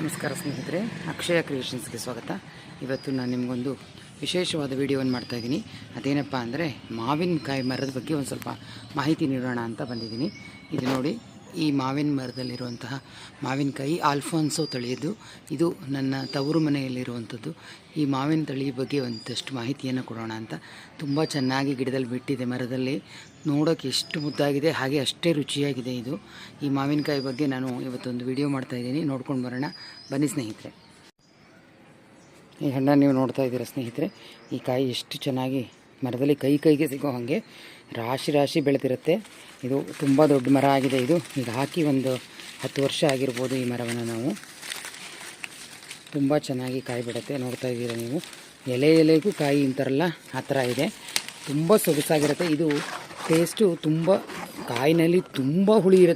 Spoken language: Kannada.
ನಮಸ್ಕಾರ ಸ್ನೇಹಿತರೆ, ಅಕ್ಷಯ ಕ್ರಿಯೇಷನ್ಸ್ಗೆ ಸ್ವಾಗತ. ಇವತ್ತು ನಾನು ನಿಮಗೊಂದು ವಿಶೇಷವಾದ ವಿಡಿಯೋವನ್ನು ಮಾಡ್ತಾಯಿದ್ದೀನಿ. ಅದೇನಪ್ಪ ಅಂದರೆ ಮಾವಿನಕಾಯಿ ಮರದ ಬಗ್ಗೆ ಒಂದು ಸ್ವಲ್ಪ ಮಾಹಿತಿ ನೀಡೋಣ ಅಂತ ಬಂದಿದ್ದೀನಿ. ಇದು ನೋಡಿ, ಈ ಮಾವಿನ ಮರದಲ್ಲಿರುವಂತಹ ಮಾವಿನಕಾಯಿ ಆಲ್ಫಾನ್ಸೋ ತಳಿಯದು. ಇದು ನನ್ನ ತವರು ಮನೆಯಲ್ಲಿರುವಂಥದ್ದು. ಈ ಮಾವಿನ ತಳಿ ಬಗ್ಗೆ ಒಂದಷ್ಟು ಮಾಹಿತಿಯನ್ನು ಕೊಡೋಣ ಅಂತ. ತುಂಬ ಚೆನ್ನಾಗಿ ಗಿಡದಲ್ಲಿ ಬಿಟ್ಟಿದೆ. ಮರದಲ್ಲಿ ನೋಡೋಕ್ಕೆ ಎಷ್ಟು ಮುದ್ದಾಗಿದೆ, ಹಾಗೆ ಅಷ್ಟೇ ರುಚಿಯಾಗಿದೆ. ಇದು ಈ ಮಾವಿನಕಾಯಿ ಬಗ್ಗೆ ನಾನು ಇವತ್ತೊಂದು ವಿಡಿಯೋ ಮಾಡ್ತಾಯಿದ್ದೀನಿ. ನೋಡ್ಕೊಂಡು ಬರೋಣ ಬನ್ನಿ ಸ್ನೇಹಿತರೆ. ಈ ಹಣ್ಣ ನೀವು ನೋಡ್ತಾ ಇದ್ದೀರಾ ಸ್ನೇಹಿತರೆ. ಈ ಕಾಯಿ ಎಷ್ಟು ಚೆನ್ನಾಗಿ ಮರದಲ್ಲಿ ಕೈಗೆ ಸಿಗೋ ಹಾಗೆ ರಾಶಿ ರಾಶಿ ಬೆಳೆದಿರುತ್ತೆ. ಇದು ತುಂಬ ದೊಡ್ಡ ಮರ ಆಗಿದೆ. ಇದು ಈಗ ಹಾಕಿ ಒಂದು 10 ವರ್ಷ ಆಗಿರ್ಬೋದು. ಈ ಮರವನ್ನು ನಾವು ತುಂಬ ಚೆನ್ನಾಗಿ ಕಾಯಿ ಬಿಡುತ್ತೆ. ನೋಡ್ತಾ ಇದ್ದೀರಾ ನೀವು, ಎಲೆಗೂ ಕಾಯಿ ಇಂತಾರಲ್ಲ ಆ ಥರ ಇದೆ. ತುಂಬ ಸೊಗಸಾಗಿರುತ್ತೆ. ಇದು ಟೇಸ್ಟು ತುಂಬ ಕಾಯಿನಲ್ಲಿ ತುಂಬ ಹುಳಿ ಇರುತ್ತೆ.